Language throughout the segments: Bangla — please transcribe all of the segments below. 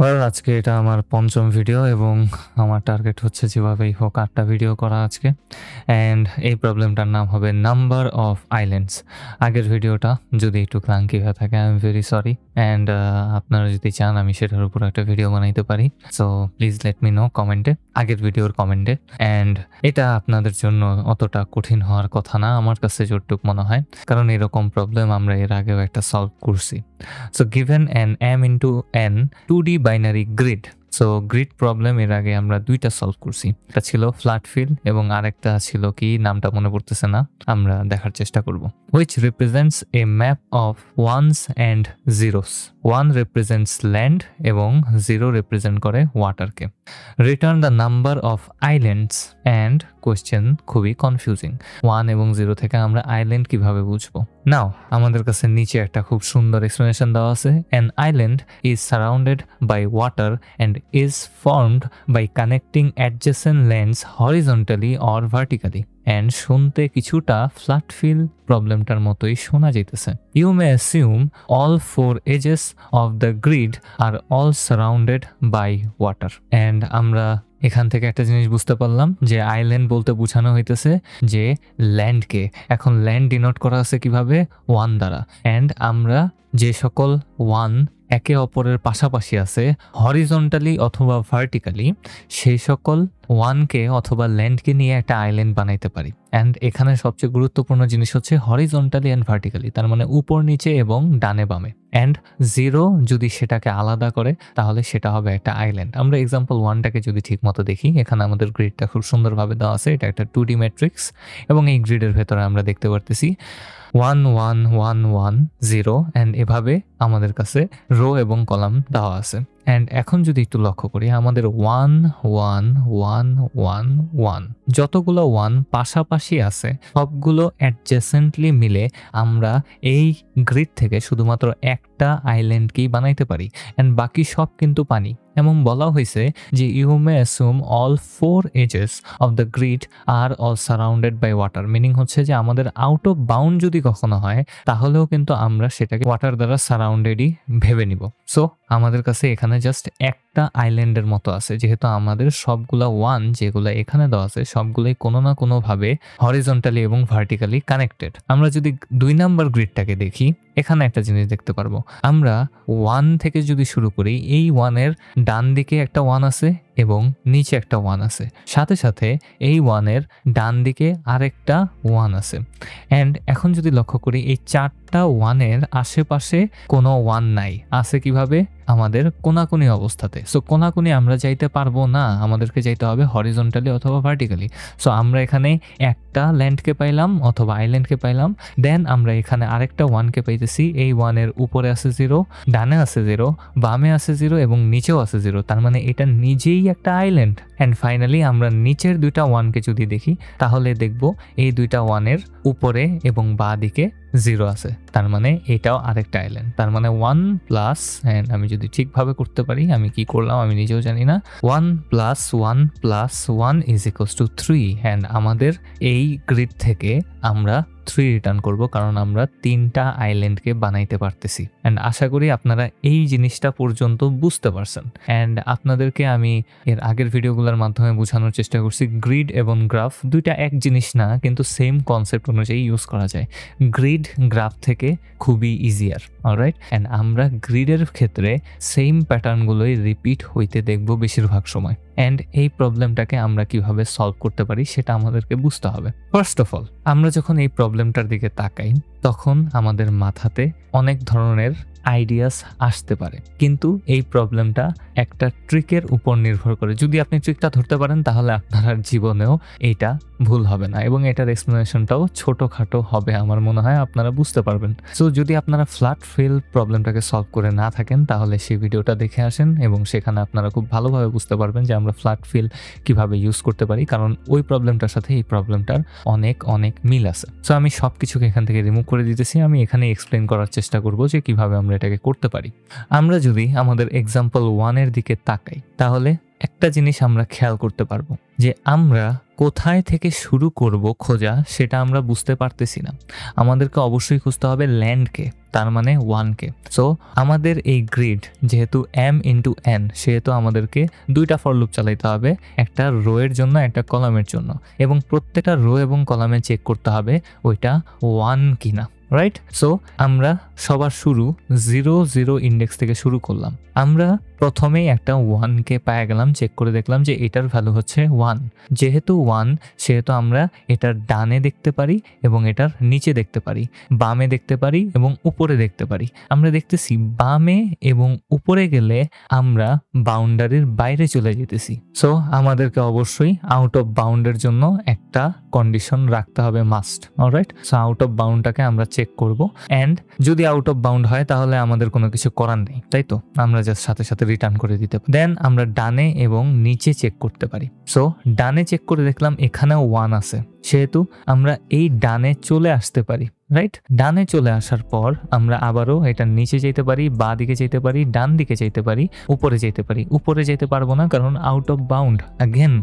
আজকে এটা আমার ৫ম ভিডিও এবং আমার টার্গেট হচ্ছে যেভাবেই হোক ৮টা ভিডিও করা আজকে। অ্যান্ড এই প্রবলেমটার নাম হবে নাম্বার অফ আইল্যান্ডস। আগের ভিডিওটা যদি একটু ক্লান্কি হয়ে থাকে I am very sorry. And আপনারা যদি চান আমি সেটার উপর একটা ভিডিও বানাইতে পারি। So please let me no কমেন্টে, আগের ভিডিওর কমেন্টে। অ্যান্ড এটা আপনাদের জন্য অতটা কঠিন হওয়ার কথা না আমার কাছে যতটুক মনে হয়, কারণ এরকম প্রবলেম আমরা এর আগেও একটা সলভ করছি। So given an m into n 2D binary grid. So grid problem এর আগে আমরা দুইটা সলভ করছি। একটা ছিল ফ্ল্যাট ফিল এবং আরেকটা ছিল কি নামটা মনে পড়তেছে না, আমরা দেখার চেষ্টা করব। Which represents a map of ones and zeros. 1 represents land এবং 0 represent করে ওয়াটারকে। Return the number of islands and question খুবই কনফিউজিং। 1 এবং 0 থেকে আমরা আইল্যান্ড কিভাবে বুঝবো? নাও আমাদের কাছে নিচে একটা খুব সুন্দর এক্সপ্লেনেশন দেওয়া আছে। An island is surrounded by water and is formed by connecting adjacent lands horizontally or vertically. And শুনতে কিছুটা ফ্ল্যাট ফিল প্রবলেমটার মতোই শোনা যাইতেছে। You may assume all 4 edges of the grid are all surrounded by water. And আমরা এখান থেকে একটা জিনিস বুঝতে পারলাম যে আইল্যান্ড বলতে বোঝানো হইতেছে যে ল্যান্ডকে। এখন ল্যান্ড ডিনোট করা আছে কিভাবে? 1 দ্বারা। অ্যান্ড আমরা যে সকল 1 একে অপরের পাশাপাশি আছে হরিজন্টালি অথবা ভার্টিক্যালি, সেই সকল 1কে অথবা ল্যান্ডকে নিয়ে একটা আইল্যান্ড বানাইতে পারি। অ্যান্ড এখানে সবচেয়ে গুরুত্বপূর্ণ জিনিস হচ্ছে হরিজন্টালি অ্যান্ড ভার্টিক্যালি, তার মানে উপর নিচে এবং ডানে বামে। অ্যান্ড 0 যদি সেটাকে আলাদা করে তাহলে সেটা হবে একটা আইল্যান্ড। আমরা এক্সাম্পল 1টাকে যদি ঠিক মতো দেখি, এখানে আমাদের গ্রিডটা খুব সুন্দরভাবে দেওয়া আছে। এটা একটা 2D ম্যাট্রিক্স এবং এই গ্রিডের ভেতরে আমরা দেখতে পারতেছি 1 1 1 1 0 অ্যান্ড এভাবে আমাদের কাছে রো এবং কলাম দেওয়া আছে। অ্যান্ড এখন যদি একটু লক্ষ্য করি, আমাদের 1 1 1 1 1 যতগুলো 1 পাশাপাশি আছে সবগুলো অ্যাডজেসেন্টলি মিলে আমরা এই গ্রিড থেকে শুধুমাত্র একটা আইল্যান্ডকেই বানাইতে পারি। অ্যান্ড বাকি সব কিন্তু পানি। এমন বলা হয়েছে যে you may assume all 4 edges of the grid are all surrounded by water. Meaning হচ্ছে যে আমাদের আউট অফ বাউন্ড যদি কখনো হয় তাহলেও কিন্তু আমরা সেটাকে ওয়াটার দ্বারা সারাউন্ডেডই ভেবে নিব। সো আমাদের কাছে এখানে জাস্ট একটা আইল্যান্ডের মতো আছে, যেহেতু আমাদের সবগুলা 1 যেগুলো এখানে দেওয়া আছে সবগুলোই কোনো না কোনোভাবে হরিজন্টালি এবং ভার্টিক্যালি কানেক্টেড। আমরা যদি 2 নাম্বার গ্রিডটাকে দেখি, এখানে একটা জিনিস দেখতে পারবো। আমরা 1 থেকে যদি শুরু করি, এই 1-এর ডান দিকে একটা 1 আছে এবং নিচে একটা 1 আছে, সাথে সাথে এই 1-এর ডান দিকে আরেকটা 1 আছে। অ্যান্ড এখন যদি লক্ষ্য করি, এই 4টা 1-এর আশেপাশে কোনো 1 নাই। আছে কিভাবে? আমাদের কোনাকুনি অবস্থাতে। সো কোনাকুনি আমরা যাইতে পারবো না, আমাদেরকে যাইতে হবে হরিজন্টালি অথবা ভার্টিক্যালি। সো আমরা এখানে একটা ল্যান্ডকে পাইলাম অথবা আইল্যান্ডকে পাইলাম, দেন আমরা এখানে আরেকটা 1কে পাইতেছি। এই 1-এর উপরে আছে 0, ডানে আছে 0, বামে আছে 0 এবং নিচেও আছে 0, তার মানে এটা নিজেই একটা আইল্যান্ড। অ্যান্ড ফাইনালি আমরা নিচের 2টা 1কে যদি দেখি তাহলে দেখব এই 2টা 1-এর উপরে এবং বাঁ দিকে 0 আছে, তার মানে এটাও আরেকটা আইল্যান্ড। তার মানে 1 প্লাস, অ্যান্ড আমি যদি ঠিকভাবে করতে পারি, আমি কি করলাম আমি নিজেও জানি না, 1 plus 1 plus 1 is equals two 3। And আমাদের এই গ্রিড থেকে আমরা 3 রিটার্ন করব, কারণ আমরা 3টা আইল্যান্ডকে বানাইতে পারতেছি। অ্যান্ড আশা করি আপনারা এই জিনিসটা পর্যন্ত বুঝতে পারছেন। অ্যান্ড আপনাদেরকে আমি এর আগের ভিডিওগুলোর মাধ্যমে বোঝানোর চেষ্টা করছি গ্রিড এবং গ্রাফ দুইটা এক জিনিস না, কিন্তু সেম কনসেপ্ট অনুযায়ী ইউজ করা যায়। গ্রিড গ্রাফ থেকে খুবই ইজিয়ার, অলরাইট। অ্যান্ড আমরা গ্রিডের ক্ষেত্রে সেম প্যাটার্নগুলোই রিপিট হইতে দেখব বেশিরভাগ সময়। অ্যান্ড এই প্রবলেমটাকে আমরা কিভাবে সলভ করতে পারি সেটা আমাদেরকে বুঝতে হবে। ফার্স্ট অফ অল, আমরা যখন এই প্রবলেমটার দিকে তাকাই তখন আমাদের মাথাতে অনেক ধরনের আইডিয়াস আসতে পারে, কিন্তু এই প্রবলেমটা একটা ট্রিকের উপর নির্ভর করে। যদি আপনি ট্রিকটা ধরতে পারেন তাহলে আপনার জীবনেও এইটা ভুল হবে না এবং এটার এক্সপ্লেনেশনটাও ছোটোখাটো হবে আমার মনে হয়, আপনারা বুঝতে পারবেন। সো যদি আপনারা ফ্ল্যাট ফিল প্রবলেমটাকে সলভ করে না থাকেন তাহলে সেই ভিডিওটা দেখে আসেন এবং সেখানে আপনারা খুব ভালোভাবে বুঝতে পারবেন যে আমরা ফ্ল্যাট ফিল কিভাবে ইউজ করতে পারি, কারণ ওই প্রবলেমটার সাথে এই প্রবলেমটার অনেক অনেক মিল আছে। সো আমি সব কিছুকে এখান থেকে রিমুভ করে দিতেছি, আমি এখানে এক্সপ্লেন করার চেষ্টা করবো যে কিভাবে আমরা এটাকে করতে পারি। আমরা যদি আমাদের এক্সাম্পল 1-এর দিকে তাকাই তাহলে একটা জিনিস আমরা খেয়াল করতে পারবো যে আমরা কোথায় থেকে শুরু করব খোঁজা সেটা আমরা বুঝতে পারতেছি না। আমাদেরকে অবশ্যই খুঁজতে হবে ল্যান্ডকে, তার মানে 1কে। সো আমাদের এই গ্রিড যেহেতু m ইন্টু n, সেহেতু আমাদেরকে দুইটা ফর লুপ চালাইতে হবে, একটা রো এর জন্য একটা কলামের জন্য, এবং প্রত্যেকটা রো এবং কলামে চেক করতে হবে ওইটা 1 কিনা, রাইট? সো আমরা সবার শুরু 0 0 ইন্ডেক্স থেকে শুরু করলাম। আমরা প্রথমেই একটা 1কে পায়ে গেলাম, চেক করে দেখলাম যে এটার ভ্যালু হচ্ছে 1। যেহেতু 1 সেহেতু আমরা এটার ডানে দেখতে পারি এবং এটার নিচে দেখতে পারি, বামে দেখতে পারি এবং উপরে দেখতে পারি। আমরা দেখতেছি বামে এবং উপরে গেলে আমরা বাউন্ডারির বাইরে চলে যেতেছি। সো আমাদেরকে অবশ্যই আউট অফ বাউন্ডের জন্য একটা কন্ডিশন রাখতে হবে, must. Alright, so out of বাউন্ডটাকে আমরা চেক করব, অ্যান্ড যদি আউট অফ বাউন্ড হয় তাহলে আমাদের কোনো কিছু করার নেই, তাই তো? আমরা জাস্ট সাথে সাথে রিটার্ন করে দিতে পারি। দেন আমরা ডানে এবং নিচে চেক করতে পারি। সো ডানে চেক করে দেখলাম এখানেও 1 আছে, সেহেতু আমরা এই ডানে চলে আসতে পারি, রাইট? ডানে চলে আসার পর আমরা আবারও এটা নিচে যেতে পারি, বা দিকে যেতে পারি, ডান দিকে যেতে পারি, উপরে যেতে পারি। উপরে যেতে পারবো না কারণ out of bound again,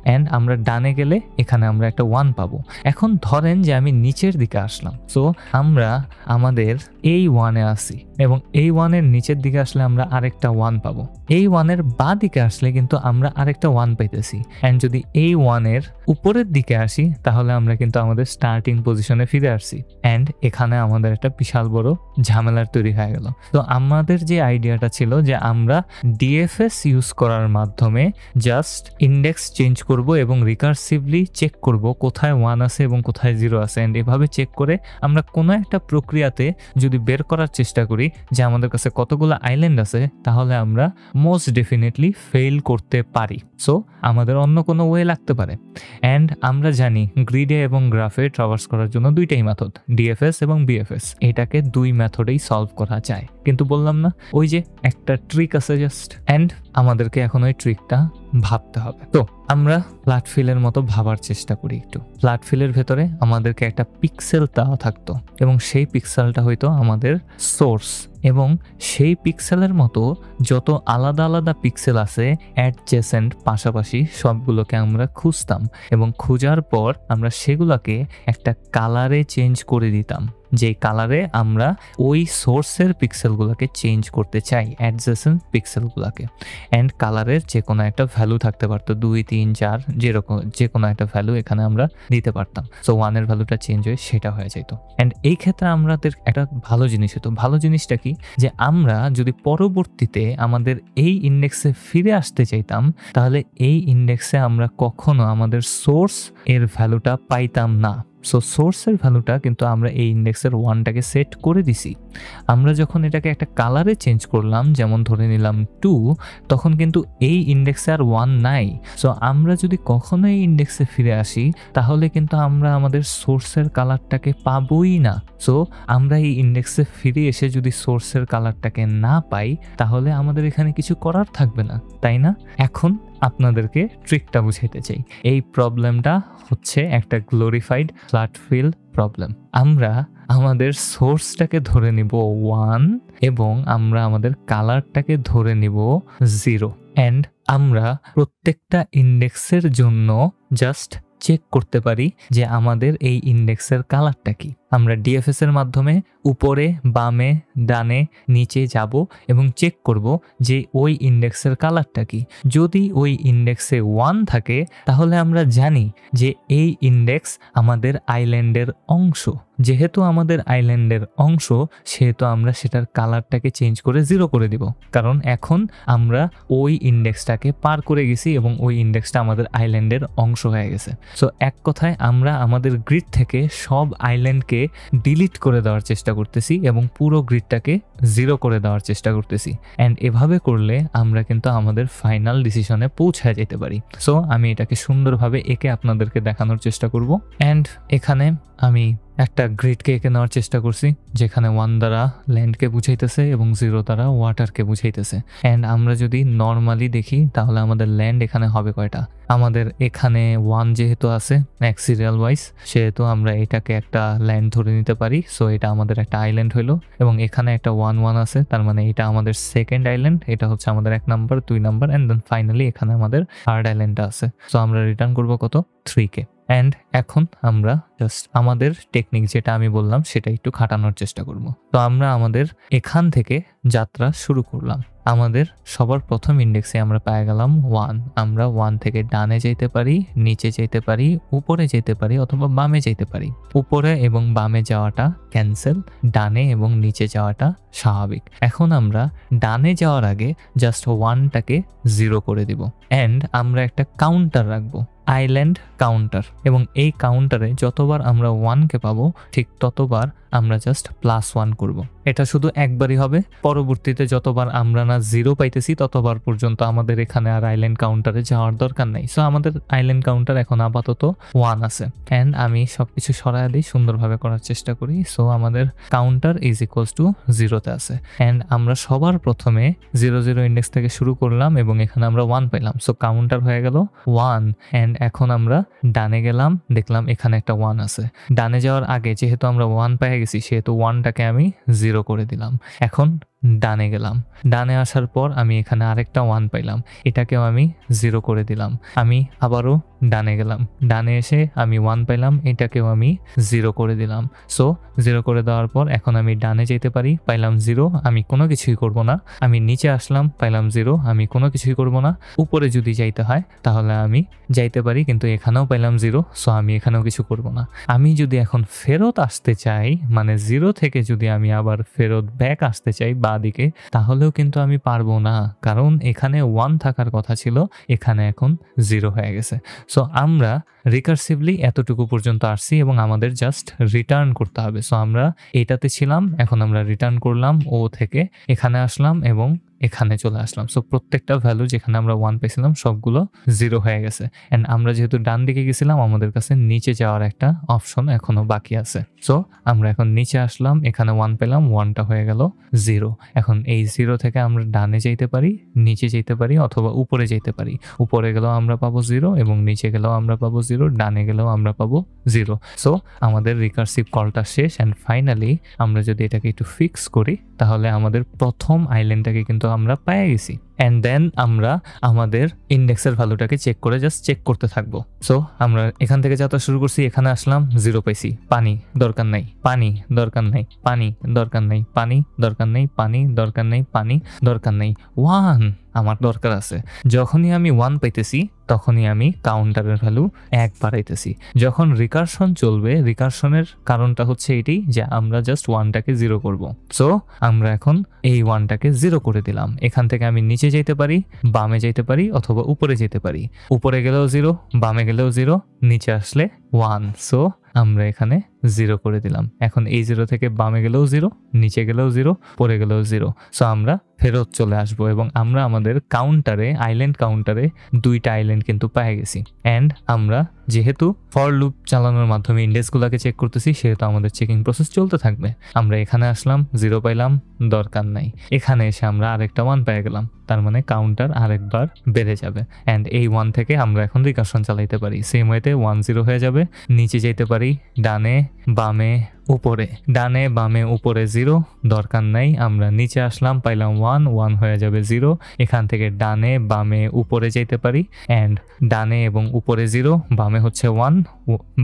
and আমরা ডানে গেলে এখানে আমরা একটা 1 পাবো। এখন ধরেন যে আমি নিচের দিকে আসলাম, সো আমরা আমাদের এই 1-এ আসি এবং এই 1-এর নিচের দিকে আসলে আমরা আরেকটা 1 পাবো। এই 1-এর বা দিকে আসলে কিন্তু আমরা আরেকটা 1 পাইতেছি, অ্যান্ড যদি এই 1-এর উপরের দিকে আসি তাহলে আমরা কিন্তু আমাদের স্টার্টিং পজিশনে ফিরে আসছি, অ্যান্ড এখানে আমাদের একটা বিশাল বড় ঝামেলার তৈরি হয়ে গেল। তো আমাদের যে আইডিয়াটা ছিল যে আমরা ডিএফএস ইউজ করার মাধ্যমে জাস্ট ইন্ডেক্স চেঞ্জ করব এবং রিকার্সিভলি চেক করব কোথায় 1 আছে এবং কোথায় 0 আছে, অ্যান্ড এভাবে চেক করে আমরা কোনো একটা প্রক্রিয়াতে যদি বের করার চেষ্টা করি যে আমাদের কাছে কতগুলো আইল্যান্ড আছে, তাহলে আমরা মোস্ট ডেফিনেটলি ফেল করতে পারি। সো আমাদের অন্য কোনো ওয়ে লাগতে পারে, অ্যান্ড আমরা জানি গ্রিডে এবং গ্রাফে ট্রাভার্স করার জন্য দুইটাই মেথড, ডিএফএস এবং বিএফএস। এটাকে দুই মেথডেই সলভ করা যায়, কিন্তু বললাম না ওই যে একটা ট্রিক আছে জাস্ট, অ্যান্ড আমাদেরকে এখন ওই ট্রিকটা ভাবতে হবে। তো আমরা ফ্ল্যাট ফিলের মতো ভাবার চেষ্টা করি একটু। ফ্ল্যাট ফিলের ভেতরে আমাদেরকে একটা পিক্সেল দেওয়া থাকতো এবং সেই পিক্সেলটা হয়তো আমাদের সোর্স, এবং সেই পিক্সেলের মতো যত আলাদা আলাদা পিক্সেল আছে অ্যাডজেসেন্ট পাশাপাশি সবগুলোকে আমরা খুঁজতাম, এবং খোঁজার পর আমরা সেগুলোকে একটা কালারে চেঞ্জ করে দিতাম, যে কালারে আমরা ওই সোর্সের পিক্সেলগুলোকে চেঞ্জ করতে চাই, অ্যাডজেসেন্ট পিক্সেলগুলোকে। অ্যান্ড কালারের যে কোনো একটা ভ্যালু থাকতে পারতো, 2 3 4 যেরকম যে কোনো একটা ভ্যালু এখানে আমরা দিতে পারতাম। সো 1-এর ভ্যালুটা চেঞ্জ হয়ে সেটা হয়ে যেত। অ্যান্ড এই ক্ষেত্রে আমাদের একটা ভালো জিনিস হতো। ভালো জিনিসটা কি, যে আমরা যদি পরবর্তীতে আমাদের এই ইন্ডেক্সে ফিরে আসতে চাইতাম, তাহলে এই ইন্ডেক্সে আমরা কখনো আমাদের সোর্স এর ভ্যালুটা পাইতাম না। সো সোর্সের ভ্যালুটা কিন্তু আমরা এই ইন্ডেক্সের 1টাকে সেট করে দিছি। আমরা যখন এটাকে একটা কালারে চেঞ্জ করলাম, যেমন ধরে নিলাম 2, তখন কিন্তু এই ইন্ডেক্সে আর 1 নাই। সো আমরা যদি কখনো এই ইন্ডেক্সে ফিরে আসি তাহলে কিন্তু আমরা আমাদের সোর্সের কালারটাকে পাবোই না। সো আমরা এই ইন্ডেক্সে ফিরে এসে যদি সোর্সের কালারটাকে না পাই তাহলে আমাদের এখানে কিছু করার থাকবে না, তাই না? এখন আপনাদেরকে ট্রিকটা বুঝাইতে চাই। এই প্রবলেমটা হচ্ছে একটা গ্লোরিফাইড ফ্ল্যাট ফিল প্রবলেম। আমরা আমাদের সোর্সটাকে ধরে নিব 1 এবং আমরা আমাদের কালারটাকে ধরে নিব 0, অ্যান্ড আমরা প্রত্যেকটা ইন্ডেক্সের জন্য জাস্ট চেক করতে পারি যে আমাদের এই ইন্ডেক্সের কালারটা কি। আমরা ডিএফএস এর মাধ্যমে উপরে, বামে, ডানে, নিচে যাব এবং চেক করব যে ওই ইন্ডেক্সের কালারটা কি। যদি ওই ইন্ডেক্সে 1 থাকে তাহলে আমরা জানি যে এই ইন্ডেক্স আমাদের আইল্যান্ডের অংশ। যেহেতু আমাদের আইল্যান্ডের অংশ সেহেতু আমরা সেটার কালারটাকে চেঞ্জ করে 0 করে দিব, কারণ এখন আমরা ওই ইন্ডেক্সটাকে পার করে গেছি এবং ওই ইন্ডেক্সটা আমাদের আইল্যান্ডের অংশ হয়ে গেছে। সো এক কথায় আমরা আমাদের গ্রিড থেকে সব আইল্যান্ডকে ডিলিট করে দেওয়ার চেষ্টা করতেছি এবং পুরো গ্রিডটাকে 0 করে দেওয়ার চেষ্টা করতেছি, অ্যান্ড এভাবে করলে আমরা কিন্তু আমাদের ফাইনাল ডিসিশনে পৌঁছায় যেতে পারি। সো আমি এটাকে সুন্দরভাবে এঁকে আপনাদেরকে দেখানোর চেষ্টা করব, অ্যান্ড এখানে আমি একটা গ্রিডকে এঁকে নেওয়ার চেষ্টা করছি, যেখানে 1 দ্বারা ল্যান্ডকে বুঝাইতেছে এবং 0 দ্বারা ওয়াটারকে বুঝাইতেছে। অ্যান্ড আমরা যদি নর্মালি দেখি তাহলে আমাদের ল্যান্ড এখানে হবে কয়টা? আমাদের এখানে 1 যেহেতু আছে এক সিরিয়াল ওয়াইজ, সেহেতু আমরা এটাকে একটা ল্যান্ড ধরে নিতে পারি। সো এটা আমাদের একটা আইল্যান্ড হইলো, এবং এখানে একটা 1 1 আছে, তার মানে এটা আমাদের সেকেন্ড আইল্যান্ড, এটা হচ্ছে আমাদের 1 number 2 number, and then finally এখানে আমাদের থার্ড আইল্যান্ডটা আছে। সো আমরা রিটার্ন করবো কত? 3K। অ্যান্ড এখন আমরা জাস্ট আমাদের টেকনিক যেটা আমি বললাম সেটা একটু খাটানোর চেষ্টা করব। তো আমরা আমাদের এখান থেকে যাত্রা শুরু করলাম। আমাদের সবার প্রথম ইন্ডেক্সে আমরা পেয়ে গেলাম 1। আমরা 1 থেকে ডানে যেতে পারি, নিচে যেতে পারি, উপরে যেতে পারি, অথবা বামে যেতে পারি। উপরে এবং বামে যাওয়াটা ক্যান্সেল, ডানে এবং নিচে যাওয়াটা স্বাভাবিক। এখন আমরা ডানে যাওয়ার আগে জাস্ট 1টাকে 0 করে দিব, অ্যান্ড আমরা একটা কাউন্টার রাখবো, আইল্যান্ড কাউন্টার, এবং এই কাউন্টারে যতবার আমরা 1কে পাবো ঠিক ততবার আমরা জাস্ট +1 করব। এটা শুধু একবারই হবে, পরবর্তীতে যতবার আমরা না 0 পাইতেছি ততবার পর্যন্ত আমাদের এখানে আর আইল্যান্ড কাউন্টারে যাওয়ার দরকার নেই। সো আমাদের আইল্যান্ড কাউন্টার এখন আপাতত 1 আছে, অ্যান্ড আমি সবকিছু সরায় দিই, সুন্দরভাবে করার চেষ্টা করি। সো আমাদের কাউন্টার ইজ ইকুয়ালস টু 0তে আছে, অ্যান্ড আমরা সবার প্রথমে 0 0 ইন্ডেক্স থেকে শুরু করলাম এবং এখানে আমরা 1 পাইলাম। সো কাউন্টার হয়ে গেল 1, অ্যান্ড এখন আমরা ডানে গেলাম, দেখলাম এখানে একটা 1 আছে। ডানে যাওয়ার আগে যেহেতু আমরা 1 পেয়ে গেছি, সেহেতু 1টাকে আমি 0 করে দিলাম। এখন ডানে গেলাম, ডানে আসার পর আমি এখানে আরেকটা 1 পাইলাম, এটাকেও আমি 0 করে দিলাম। আমি আবারও ডানে গেলাম, ডানে এসে আমি 1 পাইলাম, এটাকেও আমি 0 করে দিলাম। সো 0 করে দেওয়ার পর এখন আমি ডানে যেতে পারি, পাইলাম 0, আমি কোনো কিছুই করব না। আমি নিচে আসলাম, পাইলাম 0, আমি কোনো কিছুই করব না। উপরে যদি যাইতে হয় তাহলে আমি যাইতে পারি, কিন্তু এখানেও পাইলাম 0, সো আমি এখানেও কিছু করব না। আমি যদি এখন ফেরত আসতে চাই, মানে 0 থেকে যদি আমি আবার ফেরত ব্যাক আসতে চাই দিকে, তাহলেও কিন্তু আমি পারবো না, কারণ এখানে 1 থাকার কথা ছিল, এখানে এখন 0 হয়ে গেছে। সো আমরা রিকার্সিভলি এতটুকু পর্যন্ত আসছি এবং আমাদের জাস্ট রিটার্ন করতে হবে। সো আমরা এটাতে ছিলাম, এখন আমরা রিটার্ন করলাম, ও থেকে এখানে আসলাম এবং এখানে চলে আসলাম। সো প্রত্যেকটা ভ্যালু যেখানে আমরা 1 পেয়েছিলাম সবগুলো 0 হয়ে গেছে। অ্যান্ড আমরা যেহেতু ডান দিকে গেছিলাম, আমাদের কাছে নিচে যাওয়ার একটা অপশন এখনো বাকি আছে। সো আমরা এখন নিচে আসলাম, এখানে 1 পেলাম, 1টা হয়ে গেল 0। এখন এই 0 থেকে আমরা ডানে যেতে পারি, নিচে যেতে পারি, অথবা উপরে যেতে পারি। উপরে গেলেও আমরা পাবো 0 এবং নিচে গেলেও আমরা পাবো 0, ডানে গেলেও আমরা পাবো 0। সো আমাদের রিকার্সিভ কলটা শেষ, অ্যান্ড ফাইনালি আমরা যদি এটাকে একটু ফিক্স করি তাহলে আমাদের প্রথম আইল্যান্ডটাকে কিন্তু আমরা পেয়ে গেছি। অ্যান্ড দেন আমরা আমাদের ইন্ডেক্সের ভ্যালুটাকে চেক করে জাস্ট চেক করতে থাকবো। সো আমরা এখান থেকে যাত্রা শুরু করছি, এখানে আসলাম, 0 পাইছি, পানি দরকার নাই, পানি দরকার নাই, পানি দরকার নাই, পানি দরকার নেই, পানি দরকার নেই, পানি দরকার নেই, 1 আমার দরকার আছে। যখনই আমি 1 পাইতেছি তখনই আমি কাউন্টারের ভ্যালু 1 বাড়াইতেছি। যখন রিকারশন চলবে, রিকারশনের কারণটা হচ্ছে এটি যে আমরা জাস্ট 1টাকে 0 করব। সো আমরা এখন এই 1টাকে 0 করে দিলাম। এখান থেকে আমি নিচে যেতে পারি, বামে যেতে পারি, অথবা উপরে যেতে পারি। উপরে গেলেও 0, বামে গেলেও 0, নিচে আসলে 1। সো আমরা এখানে 0 করে দিলাম। এখন এই 0 থেকে বামে গেলেও 0, নিচে গেলেও 0, পরে গেলেও 0। সো আমরা ফেরত চলে আসবো এবং আমরা আমাদের কাউন্টারে, আইল্যান্ড কাউন্টারে 2টা আইল্যান্ড কিন্তু পেয়ে গেছি। অ্যান্ড আমরা যেহেতু ফর লুপ চালানোর মাধ্যমে ইন্ডেক্সগুলোকে চেক করতেছি, সেহেতু আমাদের চেকিং প্রসেস চলতে থাকবে। আমরা এখানে আসলাম, 0 পাইলাম, দরকার নাই। এখানে এসে আমরা আরেকটা 1 পেয়ে গেলাম, তার মানে কাউন্টার আরেকবার বেড়ে যাবে। অ্যান্ড এই 1 থেকে আমরা এখন রিকারশন চালাইতে পারি। সেম ওয়েতে 1 0 হয়ে যাবে। নিচে যেতে পারি, ডানে বামে উপরে, ডানে বামে উপরে 0, দরকার নাই। আমরা নিচে আসলাম, পাইলাম 1, 1 হয়ে যাবে 0। এখান থেকে ডানে বামে উপরে যেতে পারি, অ্যান্ড ডানে এবং উপরে 0, বামে হচ্ছে 1,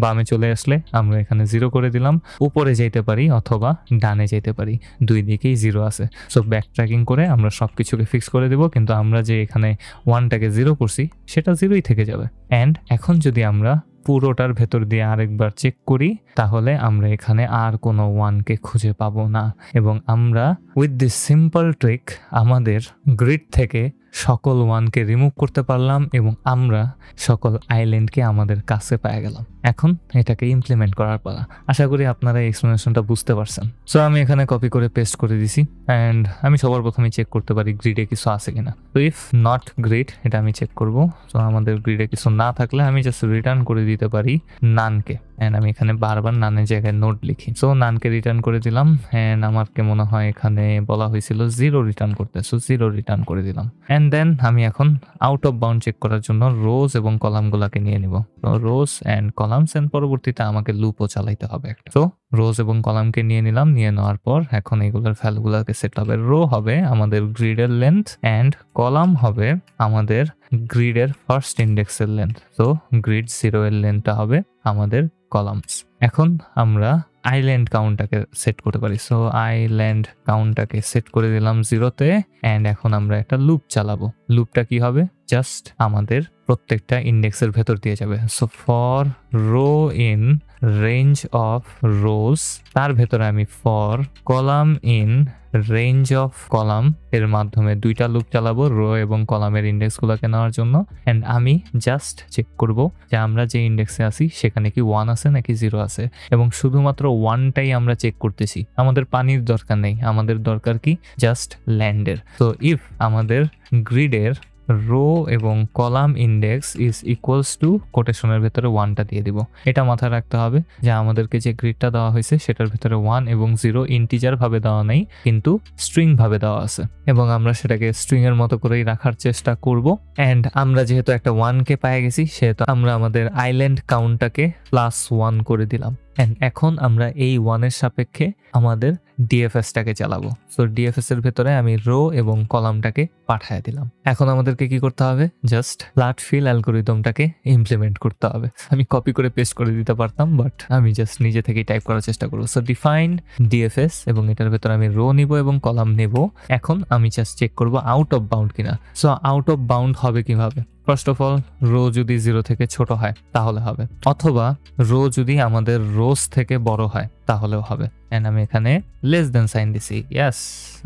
বামে চলে আসলে আমরা এখানে 0 করে দিলাম। উপরে যেতে পারি অথবা ডানে যেতে পারি, দুই দিকেই 0 আছে। সো ব্যাক ট্র্যাকিং করে আমরা সব কিছুকে ফিক্স করে দেবো, কিন্তু আমরা যে এখানে 1টাকে 0 করছি সেটা 0ই থেকে যাবে। অ্যান্ড এখন যদি আমরা পুরোটার ভেতর দিয়ে আরেকবার চেক করি তাহলে আমরা এখানে আর কোনো 1কে খুঁজে পাবো না, এবং আমরা উইথ দিস সিম্পল ট্রিক আমাদের গ্রিড থেকে সকল 1কে রিমুভ করতে পারলাম এবং আমরা সকল আইল্যান্ডকে আমাদের কাছে পেয়ে গেলাম। এখন এটাকে ইমপ্লিমেন্ট করার পালা। আশা করি আপনারা এই এক্সপ্লেনেশনটা বুঝতে পারছেন। সো আমি এখানে কপি করে পেস্ট করে দিছি, অ্যান্ড আমি সবার প্রথমে চেক করতে পারি গ্রিডে কিছু আছে কিনা। তো ইফ নট গ্রিড, এটা আমি চেক করব। সো আমাদের গ্রিডে কিছু না থাকলে আমি জাস্ট রিটার্ন করে দিতে পারি নানকে। অ্যান্ড আমি এখানে বারবার নানের জায়গায় নোট লিখি। সো নানকে রিটার্ন করে দিলাম অ্যান্ড আমাকে মনে হয় এখানে বলা হয়েছিল 0 রিটার্ন করতে, সো 0 রিটার্ন করে দিলাম। অ্যান্ড দেন আমি এখন আউট অফ বাউন্ড চেক করার জন্য রোজ এবং কলামগুলোকে নিয়ে নিব। তো রোজ অ্যান্ড কলামস অ্যান্ড পরবর্তীতে আমাকে লুপও চালাইতে হবে একটা। তো রোজ এবং কলামকে নিয়ে নিলাম, নিয়ে নেওয়ার পর এখন এইগুলোর ভ্যালুগুলোকে সেট হবে। রো হবে আমাদের গ্রিডের লেন্থ অ্যান্ড কলাম হবে আমাদের গ্রিডের ফার্স্ট ইন্ডেক্সের লেন্থ। তো গ্রিড 0 এর লেন্থটা হবে আমাদের কলামস। এখন আমরা আইল্যান্ড কাউন্টটাকে সেট করতে পারি। সো আইল্যান্ড কাউন্টটাকে সেট করে দিলাম 0-তে অ্যান্ড এখন আমরা একটা লুপ চালাবো। লুপটা কি হবে, জাস্ট আমাদের প্রত্যেকটা ইন্ডেক্সের ভেতর দিয়ে যাবে। So for row in range of rows, তার ভেতরে আমি for column in range of column এর মাধ্যমে দুইটা লুপ চালাবো রো এবং কলামের ইন্ডেক্সগুলোকে নেওয়ার জন্য। অ্যান্ড আমি জাস্ট চেক করব যে আমরা যে ইন্ডেক্সে আছি সেখানে কি 1 আছে নাকি 0 আছে, এবং শুধুমাত্র 1টাই আমরা চেক করতেছি। আমাদের পানির দরকার নেই, আমাদের দরকার কি জাস্ট ল্যান্ডের। তো ইফ আমাদের গ্রিডের রো এবং column index is equals to কোটেশনের ভেতরে 1টা দিয়ে দিব। এটা মাথায় রাখতে হবে যে আমাদেরকে যে গ্রিডটা দেওয়া হয়েছে সেটার ভেতরে 1 এবং 0 ইন্টিজার ভাবে দেওয়া নেই, কিন্তু স্ট্রিং ভাবে দেওয়া আছে, এবং আমরা সেটাকে স্ট্রিং এর মতো করেই রাখার চেষ্টা করব। অ্যান্ড আমরা যেহেতু একটা 1কে পেয়ে গেছি সেহেতু আমরা আমাদের আইল্যান্ড কাউন্টটাকে +1 করে দিলাম। অ্যান্ড এখন আমরা এই 1-এর সাপেক্ষে আমাদের ডিএফএসটাকে চালাবো। সো ডিএফএস এর ভেতরে আমি রো এবং কলামটাকে পাঠিয়ে দিলাম। এখন আমাদেরকে কি করতে হবে, জাস্ট ফ্ল্যাট ফিল অ্যালগরিদমটাকে ইমপ্লিমেন্ট করতে হবে। আমি কপি করে পেস্ট করে দিতে পারতাম, বাট আমি জাস্ট নিজে থেকেই টাইপ করার চেষ্টা করবো। সো ডিফাইন ডিএফএস এবং এটার ভেতরে আমি রো নিব এবং কলাম নেব। এখন আমি জাস্ট চেক করব আউট অফ বাউন্ড কিনা। সো আউট অফ বাউন্ড হবে কিভাবে, ফার্স্ট অফ অল রো যদি 0 থেকে ছোট হয় তাহলে হবে, অথবা রো যদি আমাদের রোজ থেকে বড় হয় তাহলেও হবে। এন্ড আমি এখানে লেস দেন সাইন দিছি। ইয়াস,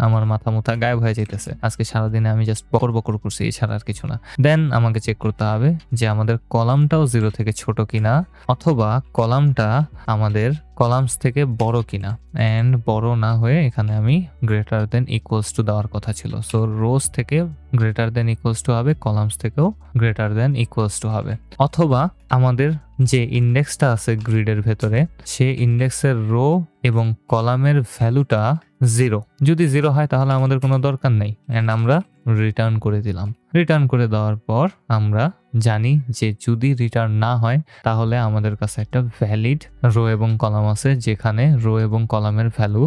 আমার মাথা মুথা গায়েব হয়ে যাইতেছে। আজকে সারাদিনে আমি জাস্ট বকর বকর করছি, এছাড়া আর কিছু না। দেন আমাকে চেক করতে হবে যে আমাদের কলামটাও 0 থেকে ছোট কিনা, অথবা কলামটা আমাদের কলামস থেকে বড় কিনা। এন্ড বড় না হয়ে এখানে আমি গ্রেটার দেন ইকুয়ালস টু দেওয়ার কথা ছিল। সো রোজ থেকে গ্রেটার দেন ইকুয়ালস টু হবে, কলামস থেকেও গ্রেটার দেন ইকুয়ালস টু হবে। অথবা আমাদের যে ইন্ডেক্সটা আছে গ্রিডের ভেতরে, সে ইন্ডেক্সের রো এবং কলামের ভ্যালুটা 0। যদি 0 হয় তাহলে আমাদের কোনো দরকার নেই, এন্ড আমরা রিটার্ন করে দিলাম। রিটার্ন করে দেওয়ার পর আমরা জানি যে যদি রিটার্ন না হয় তাহলে আমাদের কাছে একটা ভ্যালিড রো এবং কলাম আছে, যেখানে রো এবং কলামের ভ্যালু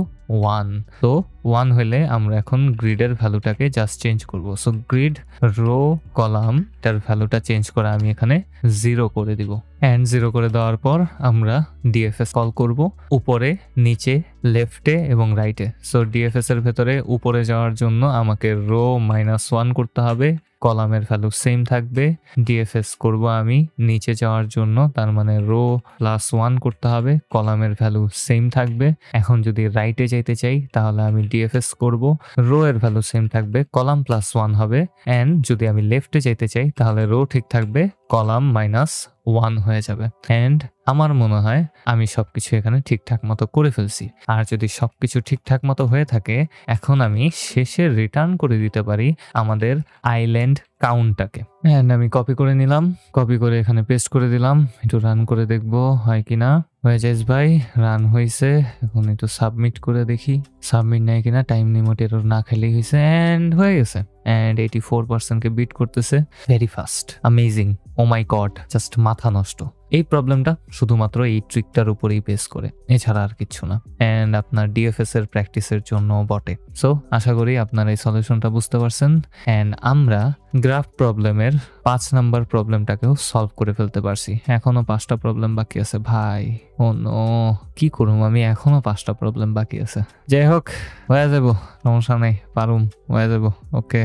1। তো 1 হলে আমরা এখন গ্রিডের ভ্যালুটাকে জাস্ট চেঞ্জ করব। সো গ্রিড রো কলাম তার ভ্যালুটা চেঞ্জ করে আমি এখানে 0 করে দিব। এন্ড 0 করে দেওয়ার পর আমরা ডিএফএস কল করব, উপরে, নিচে, লেফটে এবং রাইটে। সো ডিএফএস এর ভেতরে উপরে যাওয়ার জন্য আমাকে রো -1 করতে হবে, কলামের ভ্যালু সেম থাকবে। ডিএফএস করব আমি নিচে যাওয়ার জন্য, তার মানে রো +1 করতে হবে, কলামের ভ্যালু সেম থাকবে। এখন যদি রাইটে যাইতে চাই তাহলে আমি ডিএফএস করব, রো এর ভ্যালু সেম থাকবে, কলাম +1 হবে। এন্ড যদি আমি লেফটে যাইতে চাই তাহলে রো ঠিক থাকবে, কলাম -1 হয়ে যাবে। এন্ড আমার মনে হয় আমি সবকিছু এখানে ঠিকঠাক মতো করে ফেলছি। আর যদি সবকিছু ঠিকঠাক মতো হয়ে থাকে, এখন আমি শেষে রিটার্ন করে দিতে পারি আমাদের আইল্যান্ড কাউন্টটাকে। এন্ড আমি কপি করে নিলাম, কপি করে এখানে পেস্ট করে দিলাম। একটু রান করে দেখবো হয় কিনা। হয়ে যাইস ভাই, রান হয়েছে। এখন একটু সাবমিট করে দেখি সাবমিট নাই কিনা। টাইম লিমিট এরর না খেলেই হয়েছে, এন্ড হয়ে গেছে। এন্ড 84%কে বিট করতেছে, ভেরি ফাস্ট, অ্যামেজিং, ও মাই গড, জাস্ট মাথা নষ্ট। এই প্রবলেমটা শুধুমাত্র এই ট্রিকটার উপরেই বেস করে, এছাড়া আর কিছু না। এন্ড আপনার ডিএফএস এর প্র্যাকটিসের জন্য বটে। সো আশা করি আপনারা এই সলিউশনটা বুঝতে পারছেন। এন্ড আমরা গ্রাফ প্রবলেমের 5 নাম্বার প্রবলেমটাকেও সলভ করে ফেলতে পারছি। এখনো 5টা প্রবলেম বাকি আছে ভাই। ও নো, কি করুম আমি, এখনো 5টা প্রবলেম বাকি আছে। যাই হোক, হয়ে যাবো, সমস্যা নেই, পারুম, হয়ে যাবো। ওকে।